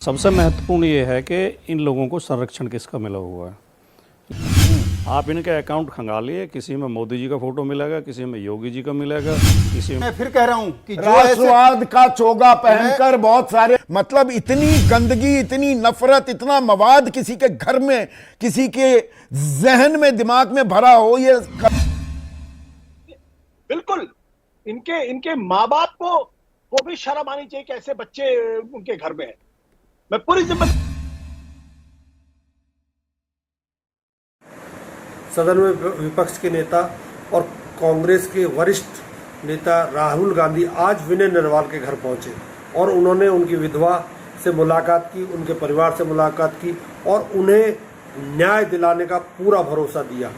सबसे महत्वपूर्ण ये है कि इन लोगों को संरक्षण किसका मिला हुआ है। आप इनके अकाउंट खंगालिए, किसी में मोदी जी का फोटो मिलेगा, किसी में योगी जी का मिलेगा, किसी में। मैं फिर कह रहा हूं कि जो राष्ट्रवाद का चोगा पहनकर बहुत सारे, मतलब इतनी गंदगी, इतनी नफरत, इतना मवाद किसी के घर में, किसी के जहन में, दिमाग में भरा हो, ये बिल्कुल इनके माँ बाप को भी शर्म आनी चाहिए कि ऐसे बच्चे उनके घर में हैं। मैं पूरी जिम्मेदारी। सदन में विपक्ष के नेता और कांग्रेस के वरिष्ठ नेता राहुल गांधी आज विनय नरवाल के घर पहुंचे और उन्होंने उनकी विधवा से मुलाकात की, उनके परिवार से मुलाकात की और उन्हें न्याय दिलाने का पूरा भरोसा दिया।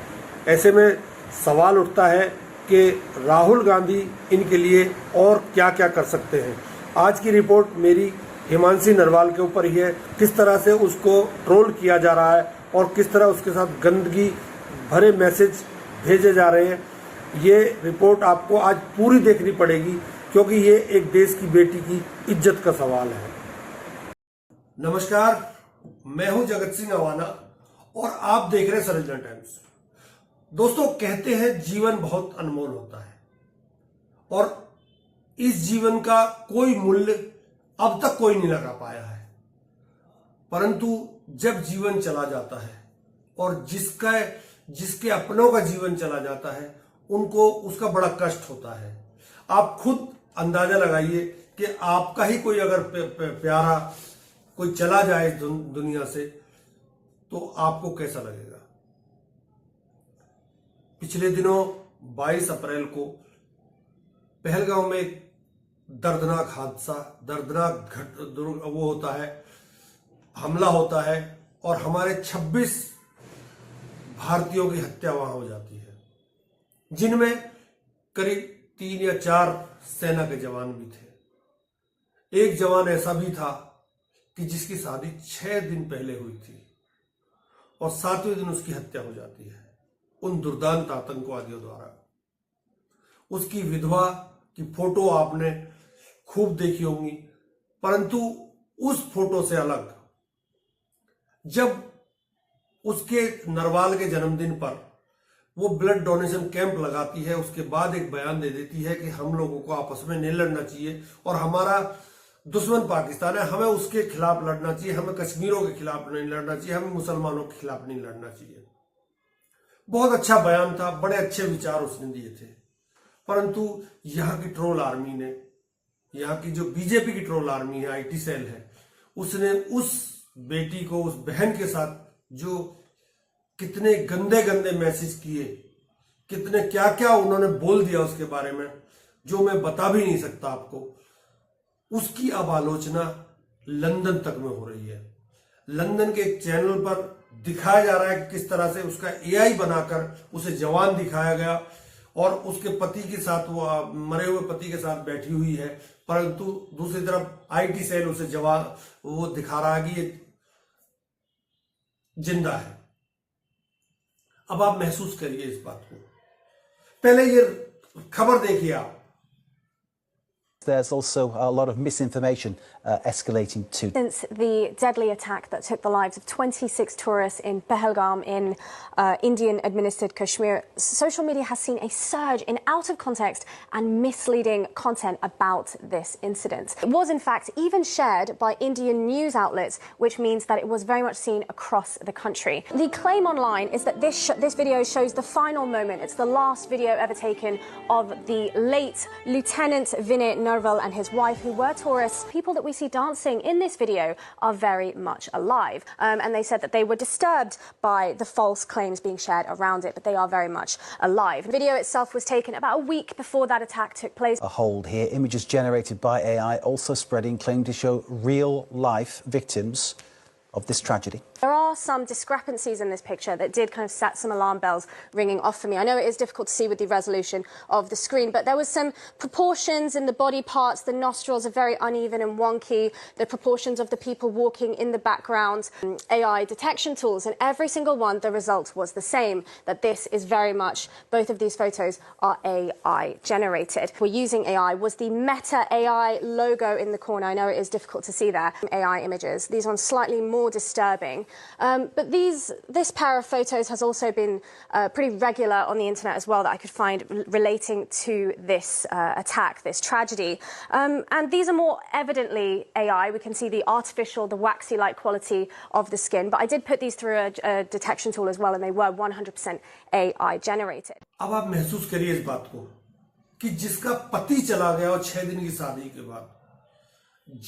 ऐसे में सवाल उठता है कि राहुल गांधी इनके लिए और क्या क्या कर सकते हैं। आज की रिपोर्ट मेरी हिमांशी नरवाल के ऊपर ही है, किस तरह से उसको ट्रोल किया जा रहा है और किस तरह उसके साथ गंदगी भरे मैसेज भेजे जा रहे हैं। ये रिपोर्ट आपको आज पूरी देखनी पड़ेगी क्योंकि ये एक देश की बेटी की इज्जत का सवाल है। नमस्कार, मैं हूं जगत सिंह अवाना और आप देख रहे हैं सरिता टाइम्स। दोस्तों, कहते हैं जीवन बहुत अनमोल होता है और इस जीवन का कोई मूल्य अब तक कोई नहीं लगा पाया है, परंतु जब जीवन चला जाता है और जिसके अपनों का जीवन चला जाता है उनको उसका बड़ा कष्ट होता है। आप खुद अंदाजा लगाइए कि आपका ही कोई अगर प्यारा कोई चला जाए दुनिया से तो आपको कैसा लगेगा। पिछले दिनों 22 अप्रैल को पहलगांव में एक दर्दनाक हादसा, दर्दनाक वो होता है, हमला होता है और हमारे 26 भारतीयों की हत्या वहां हो जाती है, जिनमें करीब 3 या 4 सेना के जवान भी थे। एक जवान ऐसा भी था कि जिसकी शादी 6 दिन पहले हुई थी और 7वें दिन उसकी हत्या हो जाती है उन दुर्दांत आतंकवादियों द्वारा। उसकी विधवा की फोटो आपने खूब देखी होंगी, परंतु उस फोटो से अलग जब उसके नरवाल के जन्मदिन पर वो ब्लड डोनेशन कैंप लगाती है, उसके बाद एक बयान दे देती है कि हम लोगों को आपस में नहीं लड़ना चाहिए और हमारा दुश्मन पाकिस्तान है, हमें उसके खिलाफ लड़ना चाहिए, हमें कश्मीरों के खिलाफ नहीं लड़ना चाहिए, हमें मुसलमानों के खिलाफ नहीं लड़ना चाहिए। बहुत अच्छा बयान था, बड़े अच्छे विचार उसने दिए थे, परंतु यहाँ की ट्रोल आर्मी ने, यहाँ की जो बीजेपी की ट्रोल आर्मी है, आईटी सेल है, उसने उस बेटी को, उस बहन के साथ जो कितने गंदे गंदे मैसेज किए, कितने क्या क्या उन्होंने बोल दिया उसके बारे में, जो मैं बता भी नहीं सकता आपको, उसकी अब आलोचना लंदन तक में हो रही है। लंदन के एक चैनल पर दिखाया जा रहा है कि किस तरह से उसका एआई बनाकर उसे जवान दिखाया गया और उसके पति के साथ, वो मरे हुए पति के साथ बैठी हुई है, परंतु दूसरी तरफ आईटी सेल उसे जवान वो दिखा रहा है कि ये जिंदा है। अब आप महसूस करिए इस बात को। पहले ये खबर देखिए आप। There's also a lot of misinformation escalating too. Since the deadly attack that took the lives of 26 tourists in Pahalgam in Indian-administered Kashmir, social media has seen a surge in out-of-context and misleading content about this incident. It was, in fact, even shared by Indian news outlets, which means that it was very much seen across the country. The claim online is that this video shows the final moment. It's the last video ever taken of the late Lieutenant Vinay Narwal and his wife, who were tourists. People that we see dancing in this video are very much alive. And they said that they were disturbed by the false claims being shared around it, but they are very much alive. The video itself was taken about a week before that attack took place. A hold here, images generated by AI also spreading, claim to show real life victims of this tragedy. There are some discrepancies in this picture that did kind of set some alarm bells ringing off for me. I know it is difficult to see with the resolution of the screen, but there was some proportions in the body parts. The nostrils are very uneven and wonky. The proportions of the people walking in the background, AI detection tools, and every single one, the result was the same, that this is very much, both of these photos are AI generated. We're using AI. Was the Meta AI logo in the corner? I know it is difficult to see there. AI images. These ones slightly more disturbing. But this pair of photos has also been pretty regular on the internet as well that I could find relating to this attack, this tragedy. And these are more evidently AI. We can see the artificial, the waxy-like quality of the skin. But I did put these through a detection tool as well, and they were 100% AI generated. अब आप महसूस करिए इस बात को कि जिसका पति चला गया और 6 दिन की शादी के बाद,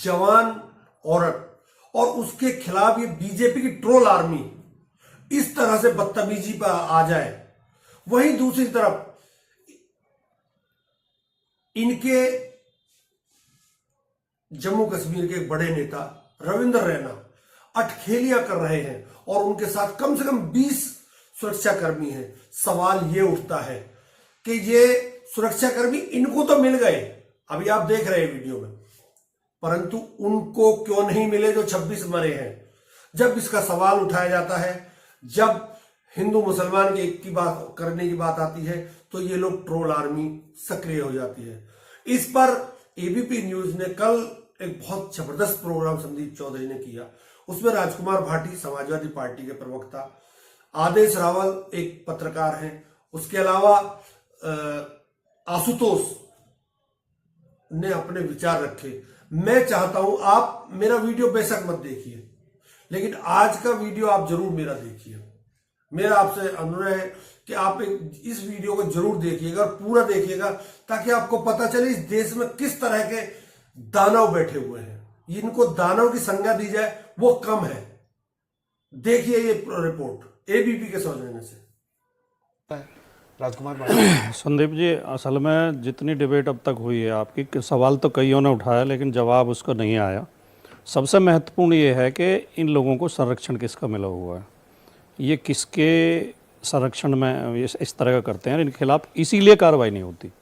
जवान औरत, और उसके खिलाफ ये बीजेपी की ट्रोल आर्मी इस तरह से बदतमीजी पर आ जाए। वहीं दूसरी तरफ इनके जम्मू कश्मीर के एक बड़े नेता रविंद्र रैना अटखेलियां कर रहे हैं और उनके साथ कम से कम 20 सुरक्षाकर्मी हैं। सवाल ये उठता है कि ये सुरक्षाकर्मी इनको तो मिल गए, अभी आप देख रहे हैं वीडियो में, परंतु उनको क्यों नहीं मिले जो 26 मरे हैं। जब इसका सवाल उठाया जाता है, जब हिंदू मुसलमान की बात करने की बात आती है, तो ये लोग ट्रोल आर्मी सक्रिय हो जाती है। इस पर एबीपी न्यूज ने कल एक बहुत जबरदस्त प्रोग्राम संदीप चौधरी ने किया। उसमें राजकुमार भाटी समाजवादी पार्टी के प्रवक्ता, आदेश रावल एक पत्रकार हैं, उसके अलावा आशुतोष ने अपने विचार रखे। मैं चाहता हूं आप मेरा वीडियो बेशक मत देखिए, लेकिन आज का वीडियो आप जरूर मेरा देखिए। मेरा आपसे अनुरोध है कि आप इस वीडियो को जरूर देखिएगा और पूरा देखिएगा, ताकि आपको पता चले इस देश में किस तरह के दानव बैठे हुए हैं। इनको दानव की संज्ञा दी जाए वो कम है। देखिए ये रिपोर्ट एबीपी के सौजन्य से। राजकुमार संदीप जी, असल में जितनी डिबेट अब तक हुई है आपकी, सवाल तो कईयों ने उठाया लेकिन जवाब उसका नहीं आया। सबसे महत्वपूर्ण ये है कि इन लोगों को संरक्षण किसका मिला हुआ है, ये किसके संरक्षण में इस तरह का करते हैं, इनके खिलाफ इसीलिए कार्रवाई नहीं होती।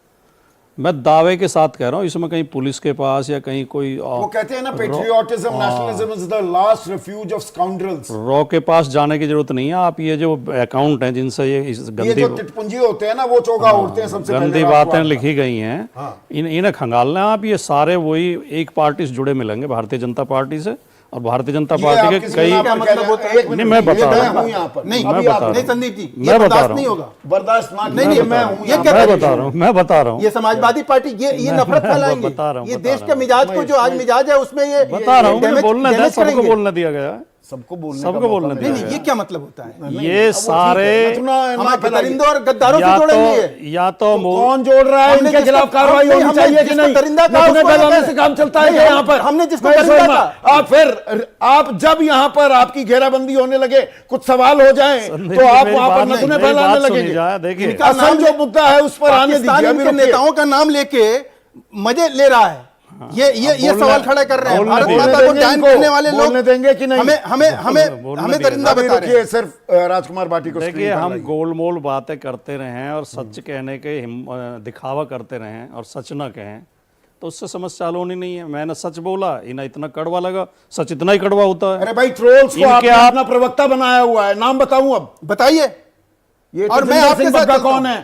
मैं दावे के साथ कह रहा हूँ, इसमें कहीं पुलिस के पास या कहीं कोई वो कहते हैं ना, patriotism, nationalism is the last refuse of scoundrels. Raw के पास जाने की जरूरत नहीं है। आप ये जो अकाउंट हैं जिनसे ये जो टिटपुंजी होते हैं ना, वो चोगा उड़ते हैं, सबसे गंदी बातें लिखी गई हैं, इन्हें खंगालना है आप। ये सारे वही एक पार्टी से जुड़े मिलेंगे, भारतीय जनता पार्टी से, और भारतीय जनता पार्टी के कई मतलब होता है। नहीं, मैं बता रहा हूँ, नहीं संदीप जी, ये बर्दाश्त नहीं होगा, बर्दाश्त नहीं, मैं बता रहा हूँ, ये समाजवादी पार्टी ये नफरत फैलाएंगे। ये देश के मिजाज को, जो आज मिजाज है उसमें ये बता रहा हूँ, बोलना था, सबको बोलना दिया गया है, सबको बोलने नहीं, ये क्या मतलब होता है? ये सारे दरिंदों और गद्दारों से जोड़ेंगे, या तो कौन जोड़ रहा है, इनके खिलाफ कार्रवाई होनी चाहिए कि नहीं? दरिंदा से काम चलता है यहाँ पर। हमने जिसको दरिंदा आप फिर आप जब यहाँ पर आपकी घेराबंदी होने लगे, कुछ सवाल हो जाए तो आप वहां पर नथुने फैलाने लगेंगे। देखिए, असल जो मुद्दा है उस पर आने दीजिए। नेताओं का नाम लेके मजे ले रहा है, ये सवाल खड़ा कर रहे हैं। भारत माता को डायन करने वाले लोग देंगे कि नहीं? हमें दरिंदा बता रहे हैं। सिर्फ राजकुमार भाटी को देखिए, हम गोलमोल बातें करते रहे हैं और सच कहने के दिखावा करते रहे हैं और सच ना कहें तो उससे समस्या हल होनी नहीं है। मैंने सच बोला, इन्हें इतना कड़वा लगा, सच इतना ही कड़वा होता है। अरे भाई, ट्रोल्स को आपने अपना प्रवक्ता बनाया हुआ है, नाम बताऊं? अब बताइए। ये और मैं आपके साथ कौन है?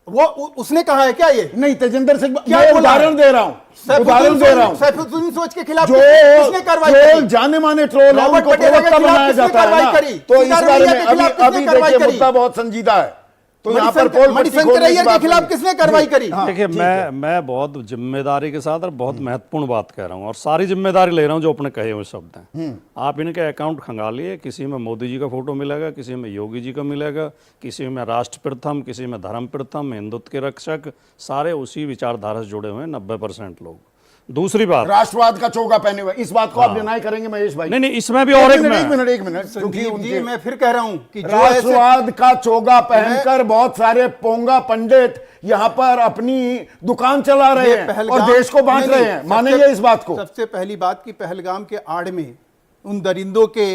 वो उसने कहा है क्या? ये नहीं, तेजिंदर सिंह, क्या उदाहरण दे रहा हूं, उदाहरण दे रहा हूं। सैफुद्दीन सोच के खिलाफ किसने कार्रवाई करी? जाने माने ट्रोल है, उनको प्रवक्ता बनाया जाता है ना, तो इस बारे में अभी देखिए मुद्दा बहुत संजीदा है। तो यहाँ पर मणिशंकर अय्यर के खिलाफ किसने कार्रवाई करी? देखिए, मैं बहुत जिम्मेदारी के साथ और बहुत महत्वपूर्ण बात कह रहा हूँ और सारी जिम्मेदारी ले रहा हूँ जो अपने कहे हुए शब्द हैं। आप इनके अकाउंट खंगालिए, किसी में मोदी जी का फोटो मिलेगा, किसी में योगी जी का मिलेगा, किसी में राष्ट्र प्रथम, किसी में धर्म प्रथम, हिंदुत्व के रक्षक, सारे उसी विचारधारा से जुड़े हुए हैं 90% लोग। दूसरी बात, राष्ट्रवाद का चोगा पहने हुए, इस बात को आप डिनाई करेंगे महेश भाई? नहीं, इसमें भी और एक मिनट, क्योंकि मैं फिर कह रहा हूं कि राष्ट्रवाद का चोगा पहनकर बहुत सारे पोंगा पंडित यहाँ पर अपनी दुकान चला रहे हैं और देश को बांट रहे हैं। मानेंगे इस बात को? सबसे पहली बात कि पहलगाम के आड़ में उन दरिंदों के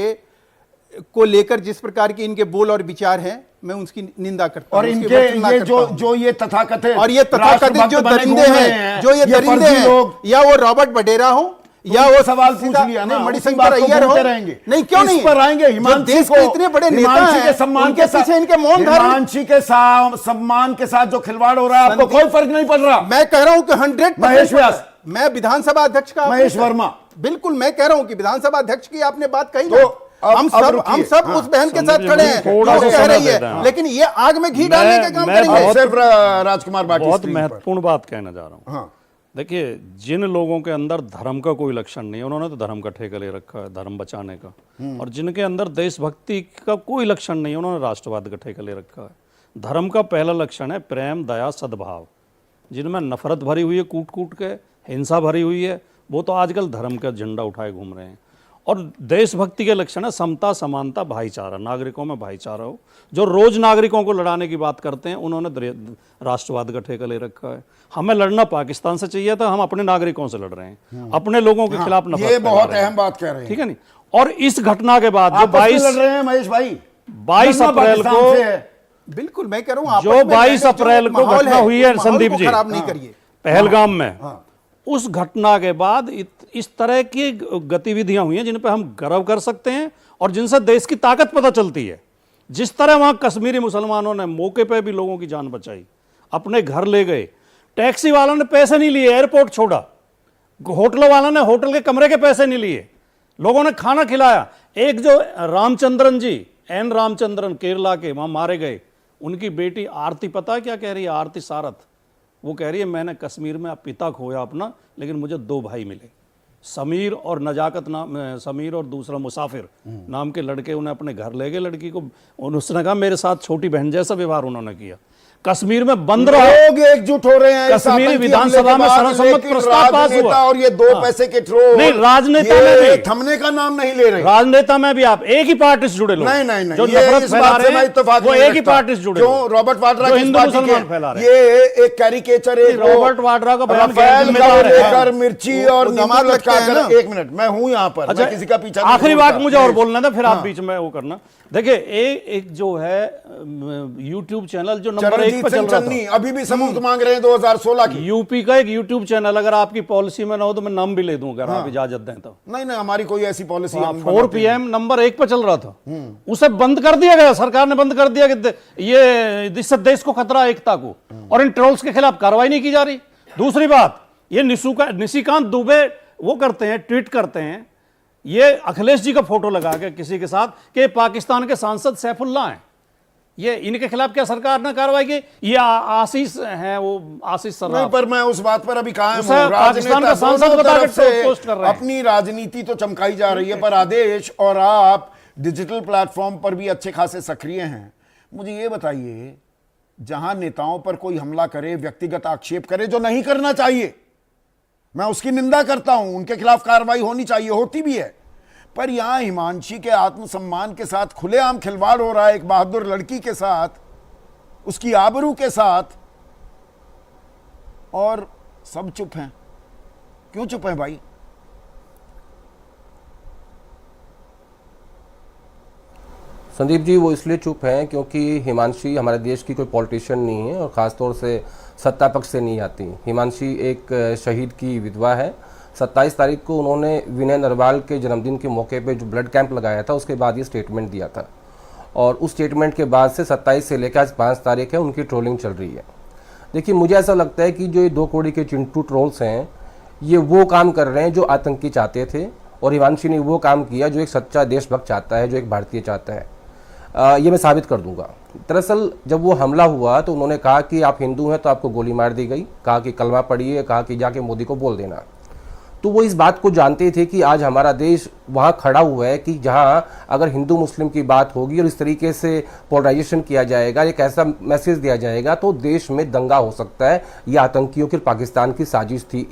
को लेकर जिस प्रकार के इनके बोल और विचार हैं, मैं उसकी निंदा करता हूं, और उसकी इनके भर्त्सना ये करता हूं। जो ये तथाकथित और ये तथाकथित जो राष्ट्रभक्त बने दरिंदे घूम रहे हैं, जो ये दरिंदे फर्जी हैं, लोग, या वो रॉबर्ट वडेरा हो या वो सवाल पूछ सीधा- लिया ना, नहीं, उसी मणिशंकर बात को अय्यर हो, बोलते रहेंगे। नहीं क्यों इस नहीं पर आएंगे। जो हिमांशी देश को के इतने बड़े नेता हिमांशी हैं, के सम्मान उनके के साथ, पीछे इनके मौन धारण। हिमांशी के सम्मान के साथ जो खिलवाड़ हो रहा है, आपको संदीप- कोई फर्क नहीं पड़ रहा। मैं कह रहा हूं कि 100% महेश व्यास। मैं विधानसभा अध्यक्ष का महेश वर्मा। बिल्कुल मैं कह रहा हूं कि विधानसभा अध्यक्ष की आपने बात कही तो ना, अब हम रुकिए। सब हाँ, उस बहन के संदीप साथ जी, खड़े मुझे हैं थोड़ा जो सा कह समय रही दे है, दें। लेकिन ये आग में घी डालने का काम मैं करेंगे। बहुत- सिर्फ राजकुमार बाटी बहुत स्क्रीन पर। महत्वपूर्ण बात कहना जा रहा हूँ। हाँ, देखिए, जिन लोगों के अंदर धर्म का कोई लक्षण नहीं है, उन्होंने तो धर्म का ठेका ले रखा है, धर्म बचाने का। और जिनके अंदर देशभक्ति का कोई लक्षण नहीं है, उन्होंने राष्ट्रवाद का ठेका ले रखा है। धर्म का पहला लक्षण है प्रेम, दया, सद्भाव। जिनमें नफरत भरी हुई है, कूट कूट के हिंसा भरी हुई है, वो तो आजकल धर्म का झंडा उठाए घूम रहे हैं। और देशभक्ति के लक्षण है समता, समानता, भाईचारा, नागरिकों में भाईचारा हो। जो रोज नागरिकों को लड़ाने की बात करते हैं, उन्होंने राष्ट्रवाद का ठेका ले रखा है। हमें लड़ना पाकिस्तान से चाहिए था, हम अपने नागरिकों से लड़ रहे हैं, अपने लोगों के खिलाफ नफरत ये फैला बहुत रहे हैं। अहम बात कह रहे हैं। ठीक है नहीं। और इस घटना के बाद जो आपस में 22 लड़ रहे हैं महेश भाई, 22 लड़ना अप्रैल पाकिस्तान को से है। बिल्कुल मैं कह रहा हूं आपस जो में 22 जो अप्रैल को माहौल घटना हुई है, उस माहौल संदीप को जी, खराब नहीं करिए। पहलगाम में, उस घटना के बाद इस तरह की गतिविधियां हुई हैं जिन पर हम गर्व कर सकते हैं और जिनसे देश की ताकत पता चलती है। जिस तरह वहां कश्मीरी मुसलमानों ने मौके पे भी लोगों की जान बचाई, अपने घर ले गए, टैक्सी वालों ने पैसे नहीं लिए, एयरपोर्ट छोड़ा, होटलों वालों ने होटल के कमरे के पैसे नहीं लिए, लोगों ने खाना खिलाया। एक जो रामचंद्रन जी, एन रामचंद्रन, केरला के, वहां मारे गए, उनकी बेटी आरती, पता है क्या कह रही है? आरती सारथ, वो कह रही है मैंने कश्मीर में पिता खोया अपना, लेकिन मुझे 2 भाई मिले, समीर और नजाकत नाम, समीर और दूसरा मुसाफिर नाम के लड़के। उन्हें अपने घर ले गए लड़की को, उसने कहा मेरे साथ छोटी बहन जैसा व्यवहार उन्होंने किया। कश्मीर में बंद रहा, लोग एकजुट हो रहे हैं इस कश्मीरी आतंकी विधानसभा हमले के में बाद, सर्वसम्मत लेकिन प्रस्ताव पास राजनेता हुआ। और ये 2 पैसे के ट्रोल, नहीं, राजनेता ये में भी। थमने का नाम नहीं ले रहे। राजनेता में भी आप एक ही पार्टी से जुड़े लोग, नहीं नहीं नहीं, जो ये नफरत इस फैला बात से रहे मैं हैं, इत्तेफाक वो नहीं एक ही रखता। पार्टी से जुड़े क्यों लोग। रॉबर्ट वाड्रा जो किस हिंदू पार्टी मुसलमान के? फैला रहे ये एक कैरिकेचर है, रॉबर्ट वाड्रा का बयान गैर रफेल का जिम्मेदार है। लेकर मिर्ची और वो नींबू दामाद लगते हैं लटका ना। कर। एक मिनट, मैं हूं यहां पर, अच्छा, मैं किसी का पीछा नहीं आखिरी छोड़ता। बात मुझे और बोलना था, फिर आप बीच में वो करना। देखिए, एक जो है यूट्यूब चैनल जो नंबर 1 चरणजीत पर चल सिंह रहा चन्नी था, अभी भी सबूत मांग रहे हैं 2016 की। यूपी का एक यूट्यूब चैनल, अगर आपकी पॉलिसी में ना हो तो मैं नाम भी ले दूं, अगर आप इजाजत दें तो। नहीं नहीं, हमारी कोई ऐसी पॉलिसी 4 PM नंबर 1 पर चल रहा था, उसे बंद कर दिया गया, सरकार ने बंद कर दिया कि ये इससे देश को खतरा है, एकता को, और इन ट्रोल्स के खिलाफ कार्रवाई नहीं की जा रही। दूसरी बात, ये निशिकांत दुबे वो करते हैं, ट्वीट करते हैं, ये अखिलेश जी का फोटो लगा के किसी के साथ कि पाकिस्तान के सांसद सैफुल्लाह हैं, ये इनके खिलाफ क्या सरकार ने कार्रवाई की? ये आशीष हैं, वो आशीष नहीं, सर्राफ। पर मैं उस बात पर अभी कायम उसे हूं। पाकिस्तान का राजनेता सांसद दोनों बता के तरफ से पोस्ट कर रहे हैं। अपनी राजनीति तो चमकाई जा रही है, पर आदेश और आप डिजिटल प्लेटफॉर्म पर भी अच्छे खासे सक्रिय हैं। मुझे ये बताइए, जहां नेताओं पर कोई हमला करे, व्यक्तिगत आक्षेप करे, जो नहीं करना चाहिए, मैं उसकी निंदा करता हूं, उनके खिलाफ कार्रवाई होनी चाहिए, होती भी है, पर यहां हिमांशी के आत्मसम्मान के साथ खुलेआम खिलवाड़ हो रहा है, एक बहादुर लड़की के साथ, उसकी आबरू के साथ, और सब चुप हैं। क्यों चुप हैं भाई? संदीप जी, वो इसलिए चुप हैं क्योंकि हिमांशी हमारे देश की कोई पॉलिटिशियन नहीं है और ख़ासतौर से सत्ता पक्ष से नहीं आती। हिमांशी एक शहीद की विधवा है। 27 तारीख को उन्होंने विनय नरवाल के जन्मदिन के मौके पे जो ब्लड कैंप लगाया था, उसके बाद ये स्टेटमेंट दिया था, और उस स्टेटमेंट के बाद से 27 से लेकर आज 5 तारीख है, उनकी ट्रोलिंग चल रही है। देखिए, मुझे ऐसा लगता है कि जो ये 2 कौड़ी के चिंटू ट्रोल्स हैं, ये वो काम कर रहे हैं जो आतंकी चाहते थे, और हिमांशी ने वो काम किया जो एक सच्चा देशभक्त चाहता है, जो एक भारतीय चाहता है। ये मैं साबित कर दूंगा। दरअसल जब वो हमला हुआ तो उन्होंने कहा कि आप हिंदू हैं तो आपको गोली मार दी गई, कहा कि कलमा पढ़िए, कहा कि जाके मोदी को बोल देना। तो वो इस बात को जानते थे कि आज हमारा देश वहाँ खड़ा हुआ है कि जहाँ अगर हिंदू मुस्लिम की बात होगी और इस तरीके से पोलराइजेशन किया जाएगा, एक ऐसा मैसेज दिया जाएगा, तो देश में दंगा हो सकता है। ये आतंकियों की, पाकिस्तान की साजिश थी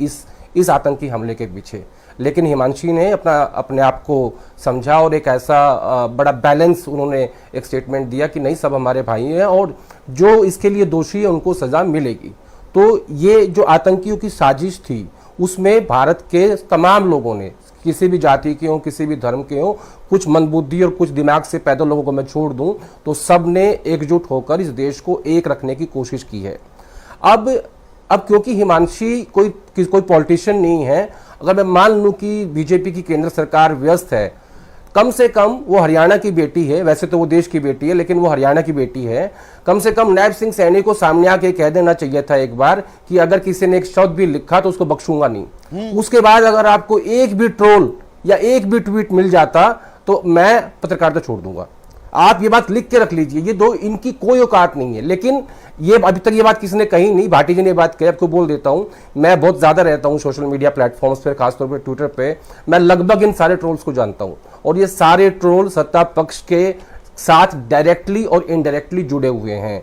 इस आतंकी हमले के पीछे। लेकिन हिमांशी ने अपने आप को समझा और एक ऐसा बड़ा बैलेंस उन्होंने एक स्टेटमेंट दिया कि नहीं, सब हमारे भाई हैं और जो इसके लिए दोषी है उनको सजा मिलेगी। तो ये जो आतंकियों की साजिश थी, उसमें भारत के तमाम लोगों ने, किसी भी जाति के हों, किसी भी धर्म के हों, कुछ मंदबुद्धि और कुछ दिमाग से पैदा लोगों को मैं छोड़ दूं तो सब ने एकजुट होकर इस देश को एक रखने की कोशिश की है। अब क्योंकि हिमांशी कोई पॉलिटिशियन नहीं है, अगर मैं मान लूं कि बीजेपी की केंद्र सरकार व्यस्त है, कम से कम वो हरियाणा की बेटी है, वैसे तो वो देश की बेटी है लेकिन वो हरियाणा की बेटी है, कम से कम नैब सिंह सैनी को सामने आके कह देना चाहिए था एक बार कि अगर किसी ने एक शब्द भी लिखा तो उसको बख्शूंगा नहीं। उसके बाद अगर आपको एक भी ट्रोल या एक भी ट्वीट मिल जाता तो मैं पत्रकारिता छोड़ दूंगा। आप ये बात लिख के रख लीजिए, ये दो इनकी कोई औकात नहीं है। लेकिन ये अभी तक ये बात किसी ने कही नहीं, भाटी जी ने बात कही। आपको बोल देता हूं, मैं बहुत ज्यादा रहता हूं सोशल मीडिया प्लेटफॉर्म्स पे, खासतौर पे ट्विटर पे। मैं लगभग इन सारे ट्रोल्स को जानता हूं और ये सारे ट्रोल सत्ता पक्ष के साथ डायरेक्टली और इनडायरेक्टली जुड़े हुए हैं।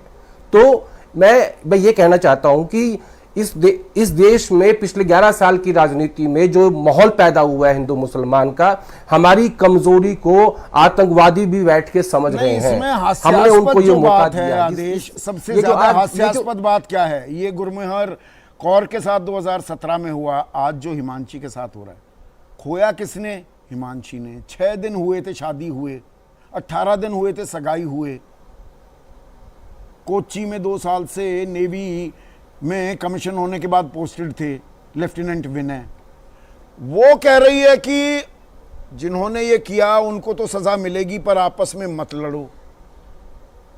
तो मैं ये कहना चाहता हूं कि इस देश में पिछले 11 साल की राजनीति में जो माहौल पैदा हुआ है हिंदू मुसलमान का, हमारी कमजोरी को आतंकवादी भी बैठ के समझ रहे हैं। हमने उनको ये मौका दिया। आदेश सबसे ज्यादा हास्यास्पद बात क्या है? ये गुरमेहर कौर के साथ 2017 में हुआ, आज जो हिमांशी के साथ हो रहा है। खोया किसने? हिमांशी ने। 6 दिन हुए थे शादी हुए, 18 दिन हुए थे सगाई हुए। कोच्चि में 2 साल से नेवी में कमीशन होने के बाद पोस्टेड थे लेफ्टिनेंट विनय। वो कह रही है कि जिन्होंने ये किया उनको तो सजा मिलेगी पर आपस में मत लड़ो।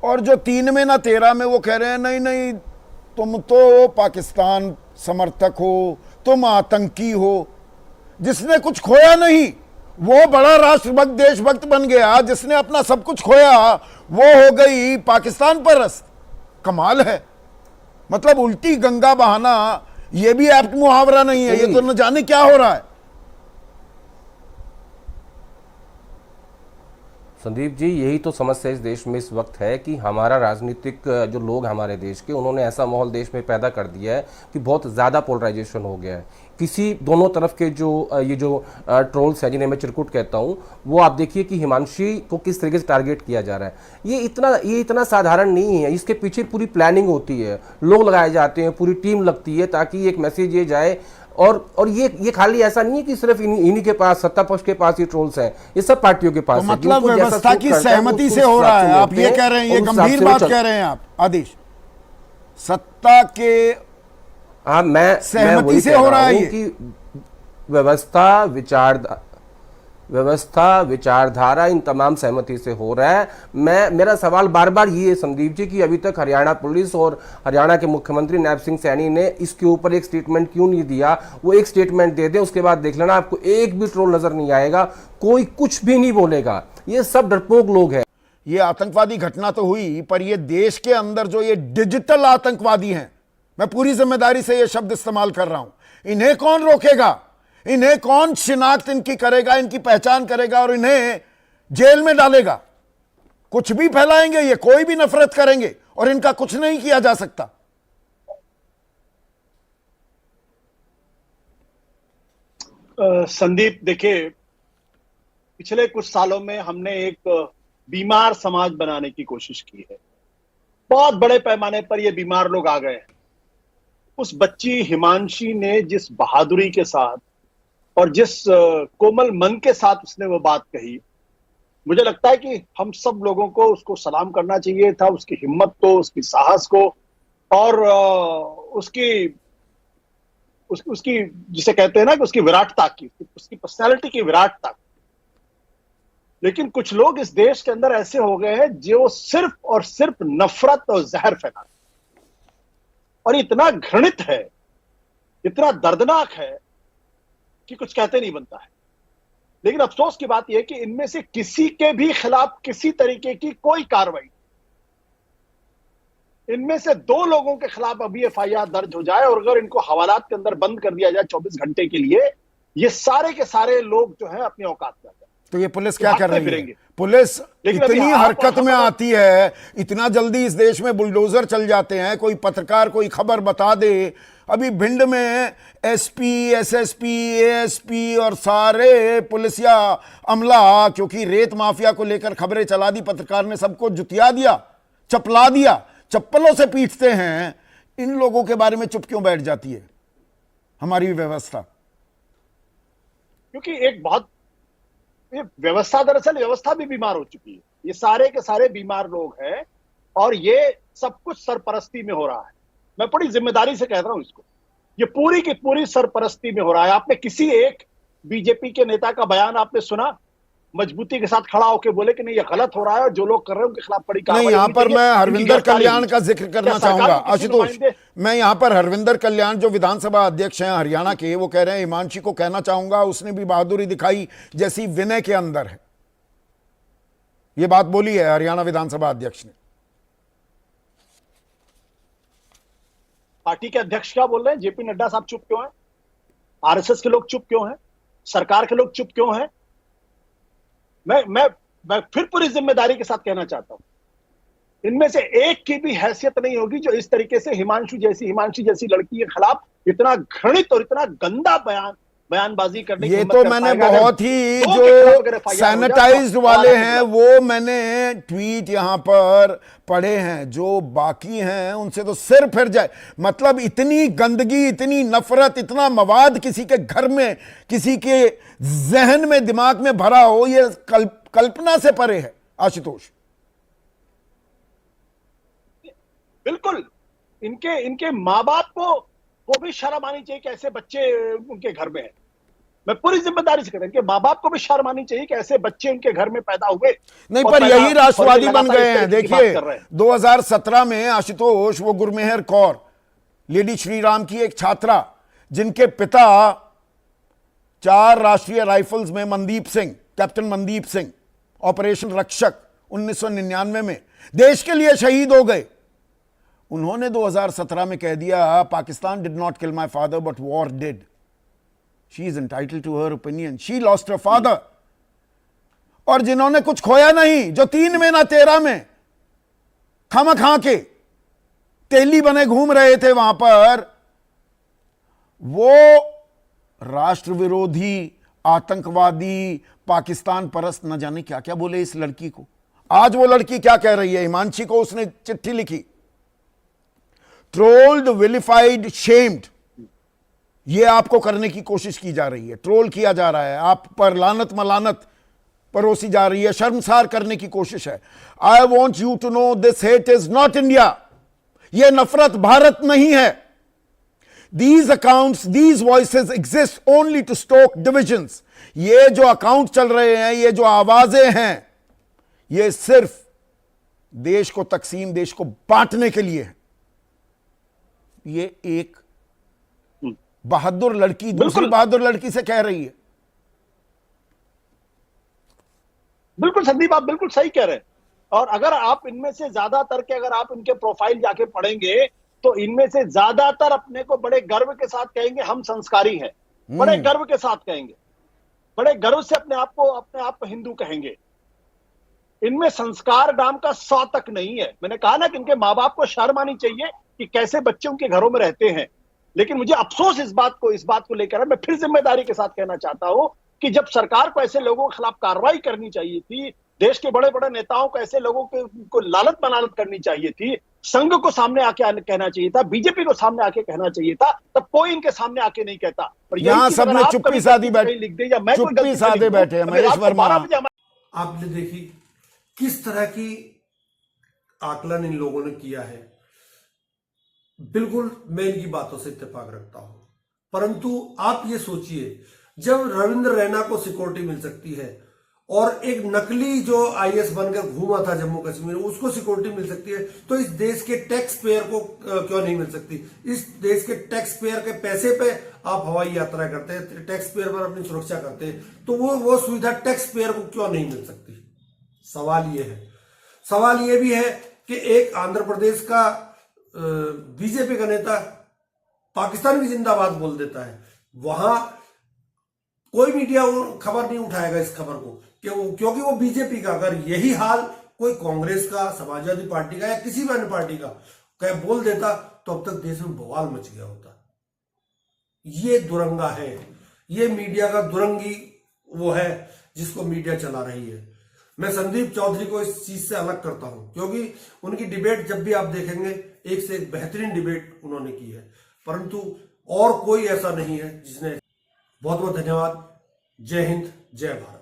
और जो 3 में ना 13 में वो कह रहे हैं नहीं नहीं, तुम तो पाकिस्तान समर्थक हो, तुम आतंकी हो। जिसने कुछ खोया नहीं वो बड़ा राष्ट्रभक्त देशभक्त बन गया, जिसने अपना सब कुछ खोया वो हो गई पाकिस्तान परस्त। कमाल है। मतलब उल्टी गंगा बहाना, ये भी एप्ट मुहावरा नहीं है, ये तो न जाने क्या हो रहा है। संदीप जी, यही तो समस्या इस देश में इस वक्त है कि हमारा राजनीतिक जो लोग हमारे देश के, उन्होंने ऐसा माहौल देश में पैदा कर दिया है कि बहुत ज़्यादा पोलराइजेशन हो गया है। किसी दोनों तरफ के ये जो ट्रोल्स हैं, जिन्हें मैं चिरकुट कहता हूं, वो आप देखिए कि हिमांशी को किस तरीके से टारगेट किया जा रहा है। ये इतना साधारण नहीं है, इसके पीछे पूरी प्लानिंग होती है, लोग लगाए जाते हैं, पूरी टीम लगती है ताकि एक मैसेज ये जाए। और ये खाली ऐसा नहीं है कि सिर्फ इन्हीं के पास, सत्ता पक्ष के पास ये ट्रोल्स हैं, ये सब पार्टियों के पास। तो मतलब व्यवस्था की सहमति से हो रहा है, आप ये कह रहे हैं? ये गंभीर बात कह रहे हैं आप आदेश? सत्ता के मैं सहमति से हो रहा है कि व्यवस्था विचारधारा इन तमाम सहमति से हो रहा है। मेरा सवाल बार बार ये है संदीप जी कि अभी तक हरियाणा पुलिस और हरियाणा के मुख्यमंत्री नैब सिंह सैनी ने इसके ऊपर एक स्टेटमेंट क्यों नहीं दिया? वो एक स्टेटमेंट दे दें, उसके बाद देख लेना, आपको एक भी ट्रोल नजर नहीं आएगा, कोई कुछ भी नहीं बोलेगा। ये सब डरपोक लोग हैं। ये आतंकवादी घटना तो हुई, पर ये देश के अंदर जो ये डिजिटल आतंकवादी हैं, मैं पूरी जिम्मेदारी से ये शब्द इस्तेमाल कर रहा हूं, इन्हें कौन रोकेगा? इन्हें कौन शिनाख्त इनकी करेगा, इनकी पहचान करेगा और इन्हें जेल में डालेगा? कुछ भी फैलाएंगे ये, कोई भी नफरत करेंगे और इनका कुछ नहीं किया जा सकता। संदीप, देखिए, पिछले कुछ सालों में हमने एक बीमार समाज बनाने की कोशिश की है। बहुत बड़े पैमाने पर ये बीमार लोग आ गए हैं। उस बच्ची हिमांशी ने जिस बहादुरी के साथ और जिस कोमल मन के साथ उसने वो बात कही, मुझे लगता है कि हम सब लोगों को उसको सलाम करना चाहिए था, उसकी हिम्मत को, उसकी साहस को, और उसकी जिसे कहते हैं ना कि उसकी विराटता की, उसकी पर्सनैलिटी की विराटता। लेकिन कुछ लोग इस देश के अंदर ऐसे हो गए हैं जो सिर्फ और सिर्फ नफरत और जहर फैला, और इतना घृणित है, इतना दर्दनाक है कि कुछ कहते नहीं बनता है। लेकिन अफसोस की बात यह है कि इनमें से किसी के भी खिलाफ किसी तरीके की कोई कार्रवाई, इनमें से 2 लोगों के खिलाफ अभी एफआईआर दर्ज हो जाए और अगर इनको हवालात के अंदर बंद कर दिया जाए 24 घंटे के लिए, ये सारे के सारे लोग जो है अपनी औकात में आ जाए। तो ये पुलिस क्या कर रही है? पुलिस इतनी हरकत में आती है, इतना जल्दी इस देश में बुलडोजर चल जाते हैं, कोई पत्रकार कोई खबर बता दे। अभी भिंड में एसपी, एसएसपी, एएसपी और सारे पुलिसिया अमला, क्योंकि रेत माफिया को लेकर खबरें चला दी, पत्रकार ने सबको जुतिया दिया, चपला दिया, चप्पलों से पीटते हैं। इन लोगों के बारे में चुप क्यों बैठ जाती है हमारी व्यवस्था? क्योंकि एक बहुत, ये व्यवस्था, दरअसल व्यवस्था भी बीमार हो चुकी है। ये सारे के सारे बीमार लोग हैं और ये सब कुछ सरपरस्ती में हो रहा है। मैं बड़ी जिम्मेदारी से कह रहा हूं इसको, ये पूरी की पूरी सरपरस्ती में हो रहा है। आपने किसी एक बीजेपी के नेता का बयान आपने सुना मजबूती के साथ खड़ा होकर बोले कि नहीं ये गलत हो रहा है और जो लोग कर रहे हैं उनके खिलाफ बड़ी कार्रवाई नहीं, यहां होनी पर चाहिए, मैं इनकी हरविंदर गिरफ्तारी कल्याण होनी का चाहिए। जिक्र करना क्या सरकार चाहूंगा। के किसी आशुतोष, नुमाइंदे- मैं यहां पर हरविंदर कल्याण जो विधानसभा अध्यक्ष हैं हरियाणा के, वो कह रहे हैं हिमांशी को कहना चाहूंगा उसने भी बहादुरी दिखाई जैसी विनय के अंदर है। ये बात बोली है हरियाणा विधानसभा अध्यक्ष ने। पार्टी के अध्यक्ष क्या बोल रहे हैं? जेपी नड्डा साहब चुप क्यों हैं? आरएसएस के लोग चुप क्यों हैं? सरकार के लोग चुप क्यों हैं? मैं फिर पूरी जिम्मेदारी के साथ कहना चाहता हूं, इनमें से एक की भी हैसियत नहीं होगी जो इस तरीके से हिमांशी जैसी लड़की के खिलाफ इतना घृणित और इतना गंदा बयानबाजी करने की ये हिम्मत तो कर मैंने पाएगा। अगर बहुत ही दो के खिलाफ अगर जो FIR हो जाए, सैनिटाइज्ड तो वाले हमारा हैं वो मैंने ट्वीट यहां पर पढ़े हैं, जो बाकी हैं उनसे तो सिर फिर जाए। मतलब इतनी गंदगी, इतनी नफरत, इतना मवाद किसी के घर में, किसी के जहन में, दिमाग में भरा हो, ये कल्पना से परे है। आशुतोष, बिल्कुल इनके माँ बाप को भी शर्म आनी चाहिए कि ऐसे बच्चे उनके घर में हैं। मैं पूरी जिम्मेदारी से कह रहा हूं कि माँ बाप को भी शर्म आनी चाहिए कि ऐसे बच्चे उनके घर में पैदा हुए। नहीं, और पर पैदा- यही राष्ट्रवादी और बन लगातार गए इस हैं। तरीके की बात देखिए कर रहे हैं। 2017 में आशुतोष, वो गुरमेहर कौर, लेडी श्रीराम की एक छात्रा, जिनके पिता 4 राष्ट्रीय राइफल्स में मनदीप सिंह, कैप्टन मनदीप सिंह, ऑपरेशन रक्षक 1999 में देश के लिए शहीद हो गए। उन्होंने 2017 में कह दिया Pakistan did not kill my father but war did. She is entitled to her opinion, she lost her father. और जिन्होंने कुछ खोया नहीं, जो 3 में ना 13 में खा के तेली बने घूम रहे थे वहां पर, वो राष्ट्र विरोधी, आतंकवादी, पाकिस्तान परस्त, न जाने क्या क्या बोले इस लड़की को। आज वो लड़की क्या कह रही है? हिमांशी को उसने चिट्ठी लिखी, ट्रोल्ड, विलिफाइड, शेम्ड। ये आपको करने की कोशिश की जा रही है, ट्रोल किया जा रहा है, आप पर लानत मलानत परोसी जा रही है, शर्मसार करने की कोशिश है। I want you to know this hate is not India. यह नफरत भारत नहीं है। These accounts, these voices exist only to stoke divisions. ये जो अकाउंट चल रहे हैं, ये जो आवाजें हैं, ये सिर्फ देश को तकसीम, देश को बांटने के लिए है। ये एक बहादुर लड़की दूसरी बहादुर लड़की से कह रही है। बिल्कुल संदीप, आप बिल्कुल सही कह रहे हैं। और अगर आप इनमें से ज्यादातर के, अगर आप इनके प्रोफाइल जाके पढ़ेंगे तो इनमें से ज्यादातर अपने को बड़े गर्व के साथ कहेंगे हम संस्कारी हैं, बड़े गर्व के साथ कहेंगे, बड़े गर्व से अपने आप को हिंदू कहेंगे। इनमें संस्कार नाम का 100 तक नहीं है। मैंने कहा ना कि इनके माँ बाप को शर्म आनी चाहिए कि कैसे बच्चे उनके घरों में रहते हैं। लेकिन मुझे अफसोस इस बात को लेकर है। मैं फिर जिम्मेदारी के साथ कहना चाहता हूं कि जब सरकार को ऐसे लोगों के खिलाफ कार्रवाई करनी चाहिए थी, देश के बड़े बड़े नेताओं को ऐसे लोगों को लालत मनालत करनी चाहिए थी, संघ को सामने आके कहना चाहिए था, बीजेपी को सामने आके कहना चाहिए था, तब कोई इनके सामने आके नहीं कहता। और यहां सबने चुप्पी साधी बैठे, लिख दे या मैं कोई चुप्पी साधे बैठे हैं। महेश वर्मा, आपने देखी किस तरह की आकलन इन लोगों ने किया है। बिल्कुल मैं इनकी बातों से इत्तेफाक रखता हूं, परंतु आप ये सोचिए, जब रविंद्र रैना को सिक्योरिटी मिल सकती है और एक नकली जो आईएएस बनकर घूमा था जम्मू कश्मीर में उसको सिक्योरिटी मिल सकती है, तो इस देश के टैक्स पेयर को क्यों नहीं मिल सकती? इस देश के टैक्स पेयर के पैसे पे आप हवाई यात्रा करते हैं, टैक्स पेयर पर अपनी सुरक्षा करते हैं, तो वो सुविधा टैक्स पेयर को क्यों नहीं मिल सकती? सवाल ये है। सवाल ये भी है कि एक आंध्र प्रदेश का बीजेपी का नेता पाकिस्तान की जिंदाबाद बोल देता है, वहां कोई मीडिया खबर नहीं उठाएगा इस खबर को, क्योंकि वो बीजेपी का। अगर यही हाल कोई कांग्रेस का, समाजवादी पार्टी का या किसी भी अन्य पार्टी का कह बोल देता तो अब तक देश में बवाल मच गया होता। ये दुरंगा है, ये मीडिया का दुरंगी वो है जिसको मीडिया चला रही है। मैं संदीप चौधरी को इस चीज से अलग करता हूं, क्योंकि उनकी डिबेट जब भी आप देखेंगे एक से एक बेहतरीन डिबेट उन्होंने की है, परंतु और कोई ऐसा नहीं है जिसने। बहुत बहुत धन्यवाद। जय हिंद, जय भारत।